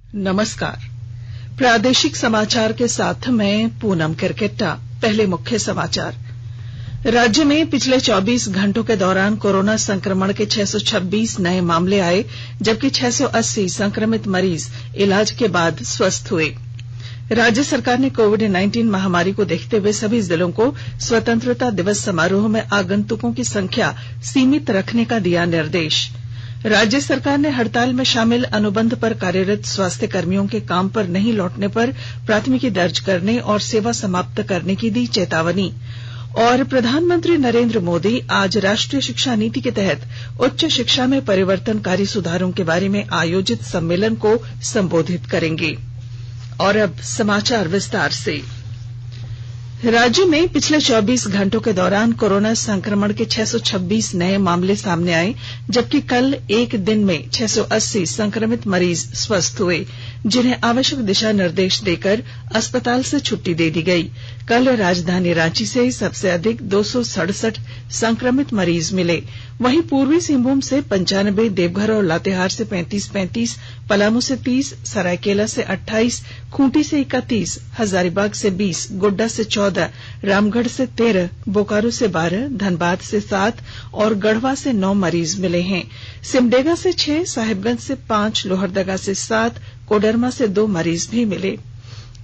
नमस्कार। प्रादेशिक समाचार के साथ मैं पूनम किरकेट्टा। पहले मुख्य समाचार। राज्य में पिछले 24 घंटों के दौरान कोरोना संक्रमण के 626 नए मामले आए, जबकि 680 संक्रमित मरीज इलाज के बाद स्वस्थ हुए। राज्य सरकार ने कोविड-19 महामारी को देखते हुए सभी जिलों को स्वतंत्रता दिवस समारोह में आगंतुकों की संख्या सीमित रखने का दिया निर्देश। राज्य सरकार ने हड़ताल में शामिल अनुबंध पर कार्यरत स्वास्थ्य कर्मियों के काम पर नहीं लौटने पर प्राथमिकी दर्ज करने और सेवा समाप्त करने की दी चेतावनी। और प्रधानमंत्री नरेंद्र मोदी आज राष्ट्रीय शिक्षा नीति के तहत उच्च शिक्षा में परिवर्तनकारी सुधारों के बारे में आयोजित सम्मेलन को संबोधित करेंगे। और अब समाचार विस्तार से। राज्य में पिछले 24 घंटों के दौरान कोरोना संक्रमण के 626 नए मामले सामने आए, जबकि कल एक दिन में 680 संक्रमित मरीज स्वस्थ हुए, जिन्हें आवश्यक दिशा निर्देश देकर अस्पताल से छुट्टी दे दी गई। कल राजधानी रांची से सबसे अधिक 267 संक्रमित मरीज मिले। वहीं पूर्वी सिंहभूम से 95, देवघर और लातेहार से 35, पलामू से 30, सरायकेला से 28, खूंटी से 31, हजारीबाग से 20, गोड्डा से 14, रामगढ़ से 13, बोकारो से 12, धनबाद से 7 और गढ़वा से 9 मरीज मिले हैं। सिमडेगा से 6, साहिबगंज से 5, लोहरदगा से 7, कोडरमा से 2 मरीज भी मिले।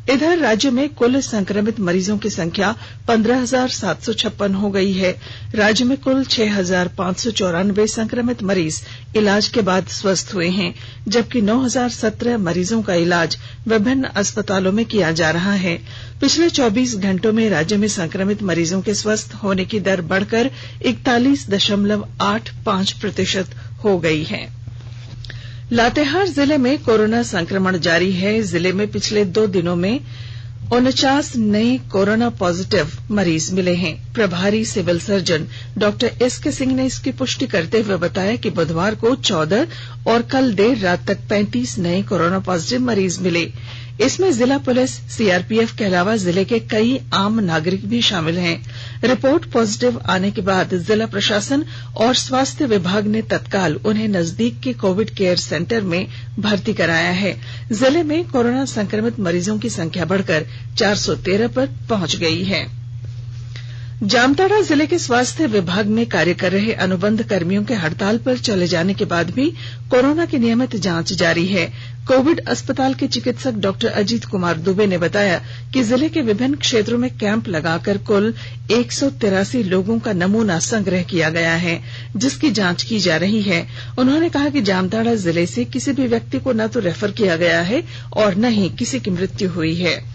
इधर राज्य में कुल संक्रमित मरीजों की संख्या 15,756 हो गई है। राज्य में कुल 6,594 संक्रमित मरीज इलाज के बाद स्वस्थ हुए हैं, जबकि 9,017 मरीजों का इलाज विभिन्न अस्पतालों में किया जा रहा है। पिछले 24 घंटों में राज्य में संक्रमित मरीजों के स्वस्थ होने की दर बढ़कर 41.85% हो गई है। लातेहार जिले में कोरोना संक्रमण जारी है। जिले में पिछले 2 दिनों में 49 नए कोरोना पॉजिटिव मरीज मिले हैं। प्रभारी civil surgeon doctor SK Singh ने इसकी पुष्टि करते हुए बताया कि बुधवार को 14 और कल देर रात तक 35 नए कोरोना पॉजिटिव मरीज मिले। इसमें जिला पुलिस, सीआरपीएफ के अलावा जिले के कई आम नागरिक भी शामिल हैं। रिपोर्ट पॉजिटिव आने के बाद जिला प्रशासन और स्वास्थ्य विभाग ने तत्काल उन्हें नजदीक के कोविड केयर सेंटर में भर्ती कराया है। जिले में कोरोना संक्रमित मरीजों की संख्या बढ़कर 413 पर पहुंच गई है। जामताड़ा जिले के स्वास्थ्य विभाग में कार्य कर रहे अनुबंध कर्मियों के हड़ताल पर चले जाने के बाद भी कोरोना की नियमित जांच जारी है। कोविड अस्पताल के चिकित्सक डॉक्टर अजीत कुमार दुबे ने बताया कि जिले के विभिन्न क्षेत्रों में कैंप लगाकर कुल 183 लोगों का नमूना संग्रह किया गया है, जिसकी जांच की जा रही है। उन्होंने कहा कि जामताड़ा जिले से किसी भी व्यक्ति को न तो रेफर किया गया है और न ही किसी की मृत्यु हुई है।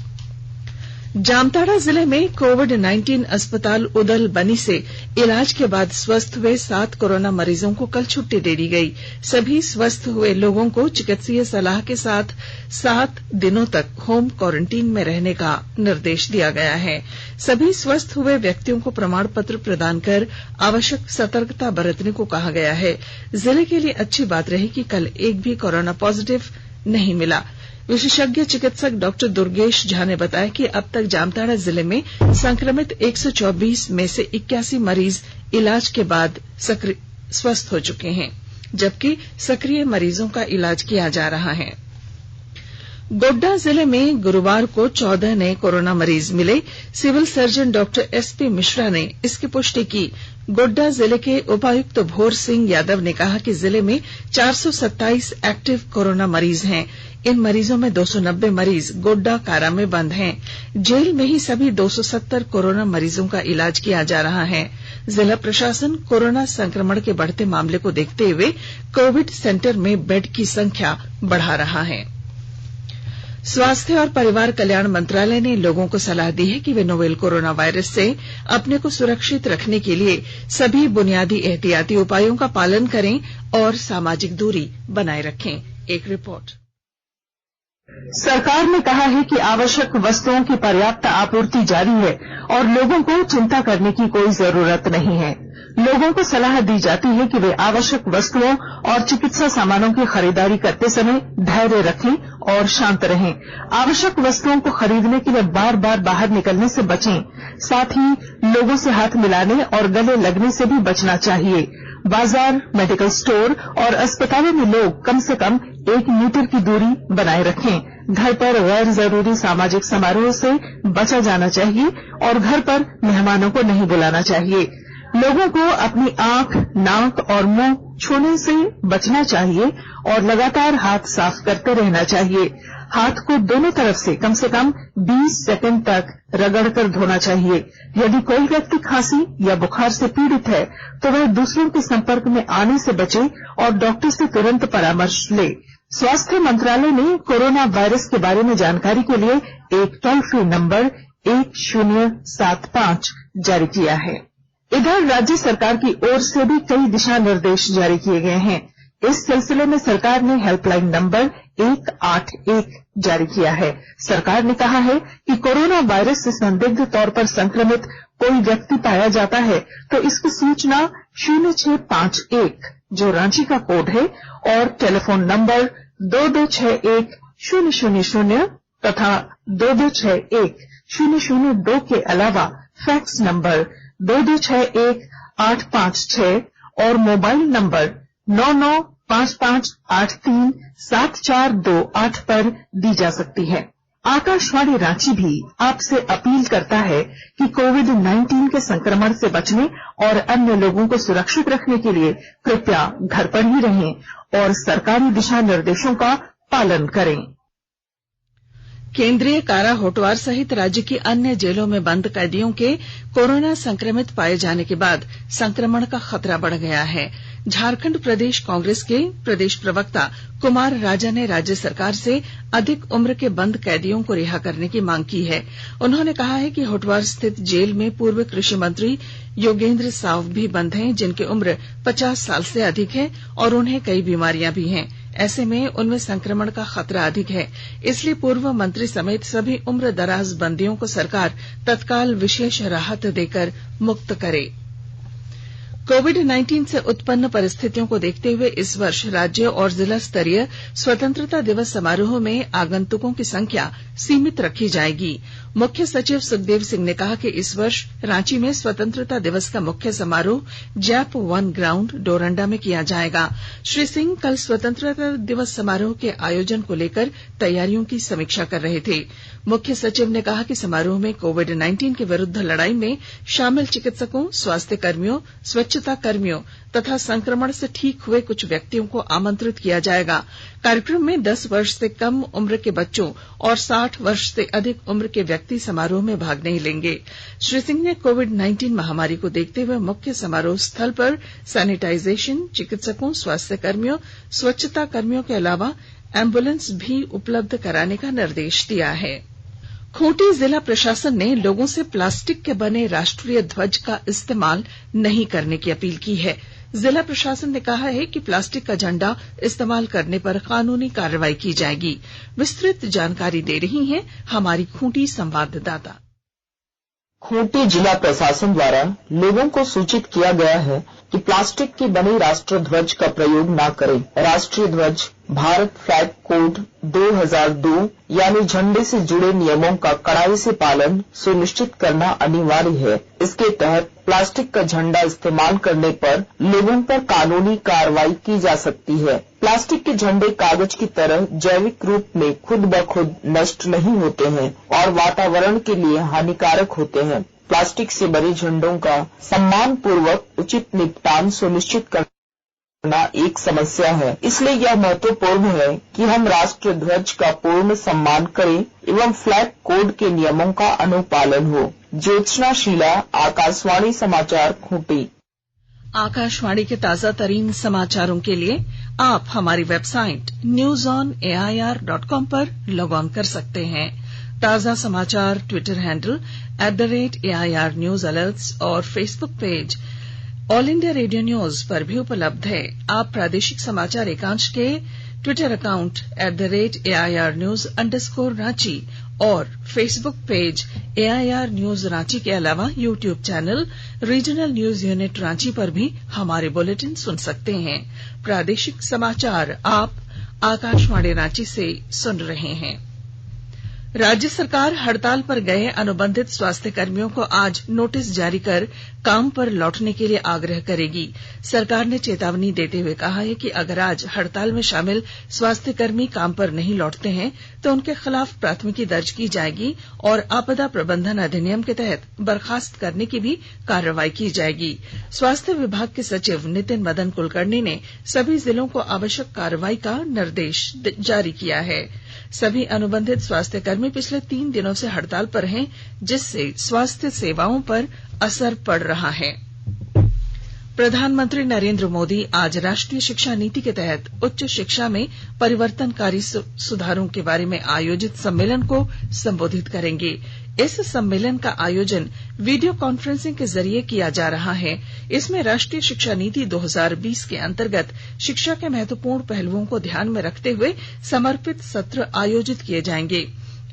जामताड़ा जिले में कोविड-19 अस्पताल उदल बनी से इलाज के बाद स्वस्थ हुए 7 कोरोना मरीजों को कल छुट्टी दे दी गई। सभी स्वस्थ हुए लोगों को चिकित्सीय सलाह के साथ 7 दिनों तक होम क्वारंटीन में रहने का निर्देश दिया गया है। सभी स्वस्थ हुए व्यक्तियों को प्रमाण पत्र प्रदान कर आवश्यक सतर्कता बरतने को कहा गया है। जिले के लिए अच्छी बात रही कि कल एक भी कोरोना पॉजिटिव नहीं मिला। विशेषज्ञ चिकित्सक डॉक्टर दुर्गेश झा ने बताया कि अब तक जामताड़ा जिले में संक्रमित 124 में से 81 मरीज इलाज के बाद स्वस्थ हो चुके हैं, जबकि सक्रिय मरीजों का इलाज किया जा रहा है। गोड्डा जिले में गुरुवार को 14 नए कोरोना मरीज मिले। Civil surgeon doctor SP Mishra ने इसकी पुष्टि की। गोड्डा जिले के उपायुक्त भोर सिंह यादव ने कहा कि जिले में 427 एक्टिव कोरोना मरीज हैं। इन मरीजों में 290 मरीज गोड्डा कारा में बंद हैं। जेल में ही सभी 270 कोरोना मरीजों का इलाज किया जा रहा है। जिला प्रशासन कोरोना संक्रमण के बढ़ते मामले को देखते हुए कोविड सेंटर में बेड की संख्या बढ़ा रहा है। स्वास्थ्य और परिवार कल्याण मंत्रालय ने लोगों को सलाह दी है कि वे नोवेल कोरोना वायरस से अपने को सुरक्षित रखने के लिए सभी बुनियादी एहतियाती उपायों का पालन करें और सामाजिक दूरी बनाए रखें। एक रिपोर्ट। सरकार ने कहा है कि आवश्यक वस्तुओं की पर्याप्त आपूर्ति जारी है और लोगों को चिंता करने की कोई जरूरत नहीं है। लोगों को सलाह दी जाती है कि वे आवश्यक वस्तुओं और चिकित्सा सामानों की खरीदारी करते समय धैर्य रखें और शांत रहें। आवश्यक वस्तुओं को खरीदने के लिए बार बार बाहर निकलने से बचें। साथ ही लोगों से हाथ मिलाने और गले लगने से भी बचना चाहिए। बाजार, मेडिकल स्टोर और अस्पतालों में लोग कम से कम 1 मीटर की दूरी बनाए रखें। घर पर गैर जरूरी सामाजिक समारोह से बचा जाना चाहिए और घर पर मेहमानों को नहीं बुलाना चाहिए। लोगों को अपनी आंख, नाक और मुंह छूने से बचना चाहिए और लगातार हाथ साफ करते रहना चाहिए। हाथ को दोनों तरफ से कम 20 सेकंड तक रगड़कर धोना चाहिए। यदि कोई व्यक्ति खांसी या बुखार से पीड़ित है तो वह दूसरों के संपर्क में आने से बचे और डॉक्टर से तुरंत परामर्श ले। स्वास्थ्य मंत्रालय ने कोरोना वायरस के बारे में जानकारी के लिए एक टोल फ्री नंबर 1075 जारी किया है। इधर राज्य सरकार की ओर से भी कई दिशा निर्देश जारी किए गए हैं। इस सिलसिले में सरकार ने हेल्पलाइन नंबर 181 जारी किया है। सरकार ने कहा है कि कोरोना वायरस से संदिग्ध तौर पर संक्रमित कोई व्यक्ति पाया जाता है तो इसकी सूचना 0651 जो रांची का कोड है और टेलीफोन नंबर 2261-000 तथा 2261-002 के अलावा फैक्स नंबर 2261-856 और मोबाइल नंबर 9955837428 पर दी जा सकती है। आकाशवाणी रांची भी आपसे अपील करता है कि कोविड-19 के संक्रमण से बचने और अन्य लोगों को सुरक्षित रखने के लिए कृपया घर पर ही रहें और सरकारी दिशा निर्देशों का पालन करें। केंद्रीय कारा होटवार सहित राज्य की अन्य जेलों में बंद कैदियों के कोरोना संक्रमित पाए जाने के बाद संक्रमण का खतरा बढ़ गया है। झारखंड प्रदेश कांग्रेस के प्रदेश प्रवक्ता कुमार राजा ने राज्य सरकार से अधिक उम्र के बंद कैदियों को रिहा करने की मांग की है। उन्होंने कहा है कि होटवार स्थित जेल में पूर्व कृषि मंत्री योगेंद्र साव भी बंद हैं, जिनकी उम्र 50 साल से अधिक है और उन्हें कई बीमारियां भी हैं। ऐसे में उनमें संक्रमण का खतरा अधिक है, इसलिए पूर्व मंत्री समेत सभी उम्र दराज बंदियों को सरकार तत्काल विशेष राहत देकर मुक्त करे। कोविड-19 से उत्पन्न परिस्थितियों को देखते हुए इस वर्ष राज्य और जिला स्तरीय स्वतंत्रता दिवस समारोह में आगंतुकों की संख्या सीमित रखी जाएगी। मुख्य सचिव सुखदेव सिंह ने कहा कि इस वर्ष रांची में स्वतंत्रता दिवस का मुख्य समारोह जैप 1 ग्राउंड डोरंडा में किया जाएगा। श्री सिंह कल स्वतंत्रता दिवस समारोह के आयोजन को लेकर तैयारियों की समीक्षा कर रहे थे। मुख्य सचिव ने कहा कि समारोह में कोविड-19 के विरुद्ध लड़ाई में शामिल चिकित्सकों, स्वास्थ्य कर्मियों, स्वच्छता कर्मियों तथा संक्रमण से ठीक हुए कुछ व्यक्तियों को आमंत्रित किया जाएगा। कार्यक्रम में 10 वर्ष से कम उम्र के बच्चों और 60 वर्ष से अधिक उम्र के व्यक्ति समारोह में भाग नहीं लेंगे। श्री सिंह ने कोविड-19 महामारी को देखते हुए मुख्य समारोह स्थल पर सैनिटाइजेशन, चिकित्सकों, स्वास्थ्य कर्मियों, स्वच्छता कर्मियों के अलावा एम्बुलेंस भी उपलब्ध कराने का निर्देश दिया है। खूंटी जिला प्रशासन ने लोगों से प्लास्टिक के बने राष्ट्रीय ध्वज का इस्तेमाल नहीं करने की अपील की है। जिला प्रशासन ने कहा है कि प्लास्टिक का झंडा इस्तेमाल करने पर कानूनी कार्रवाई की जाएगी। विस्तृत जानकारी दे रही हैं हमारी खूंटी संवाददाता। खूंटी जिला प्रशासन द्वारा लोगों को सूचित किया गया है कि प्लास्टिक की बनी राष्ट्रीय ध्वज का प्रयोग न करें। राष्ट्रीय ध्वज भारत फ्लैग कोड 2002 यानी झंडे से जुड़े नियमों का कड़ाई से पालन सुनिश्चित करना अनिवार्य है। इसके तहत प्लास्टिक का झंडा इस्तेमाल करने पर लोगों पर कानूनी कार्रवाई की जा सकती है। प्लास्टिक के झंडे कागज की तरह जैविक रूप में खुद ब खुद नष्ट नहीं होते हैं और वातावरण के लिए हानिकारक होते हैं। प्लास्टिक से बने झंडों का सम्मान पूर्वक उचित निपटान सुनिश्चित करना एक समस्या है। इसलिए यह महत्वपूर्ण है कि हम राष्ट्रीय ध्वज का पूर्ण सम्मान करें एवं फ्लैग कोड के नियमों का अनुपालन हो। ज्योत्सना शीला, आकाशवाणी समाचार, खूंटी। आकाशवाणी के ताजा तरीन समाचारों के लिए आप हमारी वेबसाइट newsonair.com पर लॉग ऑन कर सकते हैं। ताजा समाचार Twitter handle @AIR news alerts और Facebook page All India Radio News पर भी उपलब्ध है। आप प्रादेशिक समाचार एकांश के ट्विटर अकाउंट @AIR न्यूज _ और Facebook page AIR news Ranchi के अलावा YouTube channel regional news unit Ranchi पर भी हमारे बुलेटिन सुन सकते हैं। प्रादेशिक समाचार आप आकाशवाणी रांची से सुन रहे हैं। राज्य सरकार हड़ताल पर गए अनुबंधित स्वास्थ्य कर्मियों को आज नोटिस जारी कर काम पर लौटने के लिए आग्रह करेगी। सरकार ने चेतावनी देते हुए कहा है कि अगर आज हड़ताल में शामिल स्वास्थ्य कर्मी काम पर नहीं लौटते हैं तो उनके खिलाफ प्राथमिकी दर्ज की जाएगी और आपदा प्रबंधन अधिनियम के तहत बर्खास्त करने की भी कार्रवाई की जाएगी। स्वास्थ्य विभाग के सचिव नितिन मदन कुलकर्णी ने सभी जिलों को आवश्यक कार्रवाई का निर्देश जारी किया है। सभी अनुबंधित स्वास्थ्य कर्मी पिछले 3 दिनों से हड़ताल पर हैं, जिससे स्वास्थ्य सेवाओं पर असर पड़ रहा है। प्रधानमंत्री नरेंद्र मोदी आज राष्ट्रीय शिक्षा नीति के तहत उच्च शिक्षा में परिवर्तनकारी सुधारों के बारे में आयोजित सम्मेलन को संबोधित करेंगे। इस सम्मेलन का आयोजन वीडियो कॉन्फ्रेंसिंग के जरिए किया जा रहा है। इसमें राष्ट्रीय शिक्षा नीति 2020 के अंतर्गत शिक्षा के महत्वपूर्ण पहलुओं को ध्यान में रखते हुए समर्पित सत्र आयोजित किए जाएंगे।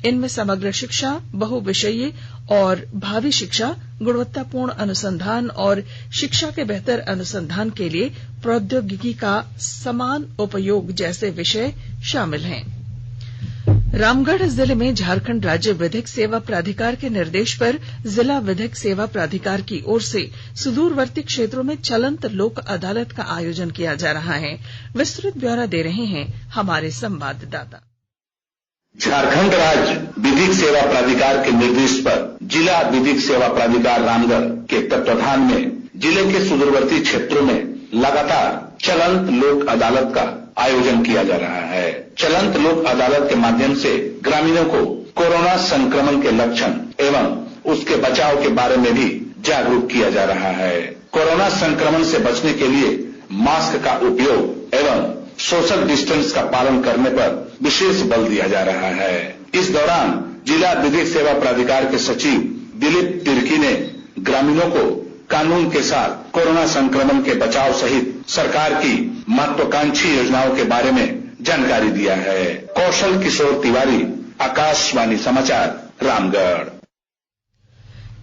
इनमें समग्र शिक्षा, बहुविषयीय और भावी शिक्षा, गुणवत्तापूर्ण अनुसंधान और शिक्षा के बेहतर अनुसंधान के लिए प्रौद्योगिकी का समान उपयोग जैसे विषय शामिल हैं। रामगढ़ जिले में झारखंड राज्य विधिक सेवा प्राधिकार के निर्देश पर जिला विधिक सेवा प्राधिकार की ओर से सुदूरवर्ती क्षेत्रों में चलंत लोक अदालत का आयोजन किया जा रहा है। विस्तृत ब्यौरा दे रहे हैं हमारे संवाददाता। झारखंड राज्य विधिक सेवा प्राधिकार के निर्देश पर जिला विधिक सेवा प्राधिकार रामगढ़ के तत्वाधान में जिले के सुदूरवर्ती क्षेत्रों में लगातार चलंत लोक अदालत का आयोजन किया जा रहा है। चलंत लोक अदालत के माध्यम से ग्रामीणों को कोरोना संक्रमण के लक्षण एवं उसके बचाव के बारे में भी जागरूक किया जा रहा है। कोरोना संक्रमण से बचने के लिए मास्क का उपयोग एवं सोशल डिस्टेंस का पालन करने पर विशेष बल दिया जा रहा है। इस दौरान जिला विधिक सेवा प्राधिकार के सचिव दिलीप तिर्की ने ग्रामीणों को कानून के साथ कोरोना संक्रमण के बचाव सहित सरकार की महत्वाकांक्षी योजनाओं के बारे में जानकारी दिया है। कौशल किशोर तिवारी, आकाशवाणी समाचार, रामगढ़।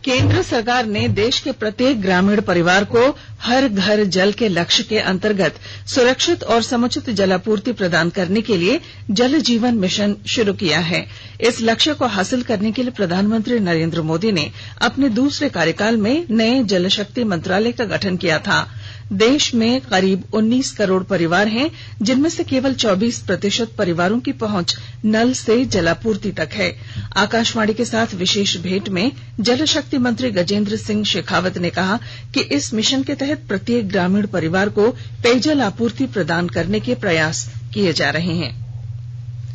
केंद्र सरकार ने देश के प्रत्येक ग्रामीण परिवार को हर घर जल के लक्ष्य के अंतर्गत सुरक्षित और समुचित जलापूर्ति प्रदान करने के लिए जल जीवन मिशन शुरू किया है। इस लक्ष्य को हासिल करने के लिए प्रधानमंत्री नरेंद्र मोदी ने अपने दूसरे कार्यकाल में नए जल शक्ति मंत्रालय का गठन किया था। देश में करीब 19 करोड़ परिवार हैं, जिनमें से केवल 24% परिवारों की पहुंच नल से जलापूर्ति तक है। आकाशवाणी के साथ विशेष भेंट में जल शक्ति मंत्री गजेंद्र सिंह शेखावत ने कहा कि इस मिशन के तहत प्रत्येक ग्रामीण परिवार को पेयजल आपूर्ति प्रदान करने के प्रयास किए जा रहे हैं।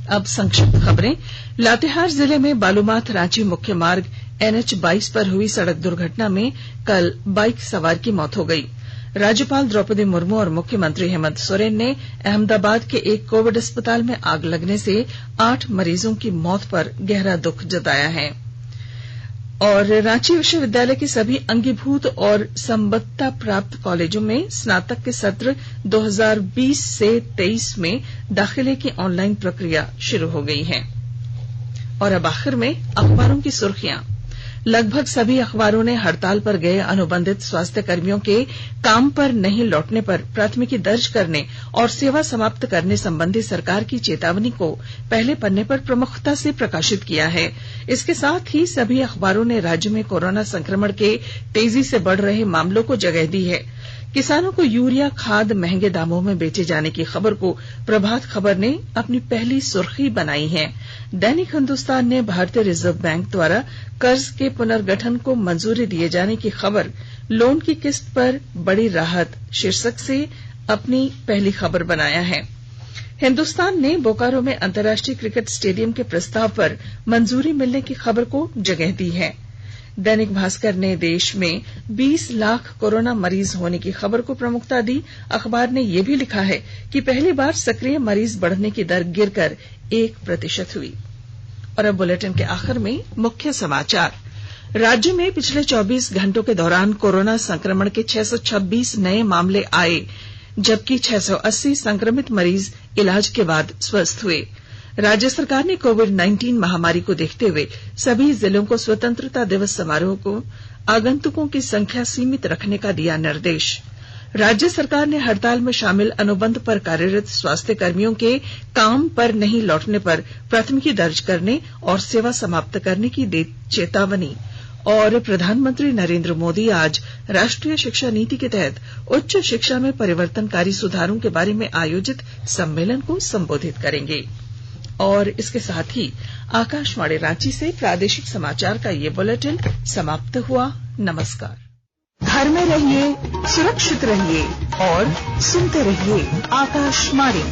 अब संक्षिप्त खबरें। लातेहार जिले में बालूमाथ रांची मुख्य मार्ग NH-22 पर हुई सड़क दुर्घटना में कल बाइक सवार की मौत हो गई। राज्यपाल द्रौपदी मुर्मू और मुख्यमंत्री हेमंत सोरेन ने अहमदाबाद के एक कोविड अस्पताल में आग लगने से 8 मरीजों की मौत पर गहरा दुख जताया है। और रांची विश्वविद्यालय के सभी अंगीभूत और संबद्धता प्राप्त कॉलेजों में स्नातक के सत्र 2020 से 23 में दाखिले की ऑनलाइन प्रक्रिया शुरू हो गई है। और अब आखिर में अखबारों की सुर्खियां। लगभग सभी अखबारों ने हड़ताल पर गए अनुबंधित स्वास्थ्य कर्मियों के काम पर नहीं लौटने पर प्राथमिकी दर्ज करने और सेवा समाप्त करने संबंधी सरकार की चेतावनी को पहले पन्ने पर प्रमुखता से प्रकाशित किया है। इसके साथ ही सभी अखबारों ने राज्य में कोरोना संक्रमण के तेजी से बढ़ रहे मामलों को जगह दी है। किसानों को यूरिया खाद महंगे दामों में बेचे जाने की खबर को प्रभात खबर ने अपनी पहली सुर्खी बनाई है। दैनिक हिंदुस्तान ने भारतीय रिजर्व बैंक द्वारा कर्ज के पुनर्गठन को मंजूरी दिए जाने की खबर, लोन की किस्त पर बड़ी राहत शीर्षक से अपनी पहली खबर बनाया है। हिंदुस्तान ने बोकारो में अंतर्राष्ट्रीय क्रिकेट स्टेडियम के प्रस्ताव पर मंजूरी मिलने की खबर को जगह दी है। दैनिक भास्कर ने देश में 20 लाख कोरोना मरीज होने की खबर को प्रमुखता दी। अखबार ने यह भी लिखा है कि पहली बार सक्रिय मरीज बढ़ने की दर गिरकर 1% हुई। और अब बुलेटिन के आखिर में मुख्य समाचार। राज्य में पिछले 24 घंटों के दौरान कोरोना संक्रमण के 626 नए मामले आए, जबकि 680 संक्रमित मरीज इलाज के बाद स्वस्थ हुए। राज्य सरकार ने कोविड-19 महामारी को देखते हुए सभी जिलों को स्वतंत्रता दिवस समारोह को आगंतुकों की संख्या सीमित रखने का दिया निर्देश। राज्य सरकार ने हड़ताल में शामिल अनुबंध पर कार्यरत स्वास्थ्य कर्मियों के काम पर नहीं लौटने पर प्राथमिकी दर्ज करने और सेवा समाप्त करने की दी चेतावनी। और प्रधानमंत्री नरेंद्र मोदी आज राष्ट्रीय शिक्षा नीति के तहत उच्च शिक्षा में परिवर्तनकारी सुधारों के बारे में आयोजित सम्मेलन को संबोधित करेंगे। और इसके साथ ही आकाशवाणी रांची से प्रादेशिक समाचार का ये बुलेटिन समाप्त हुआ। नमस्कार। घर में रहिए, सुरक्षित रहिए और सुनते रहिए आकाशवाणी।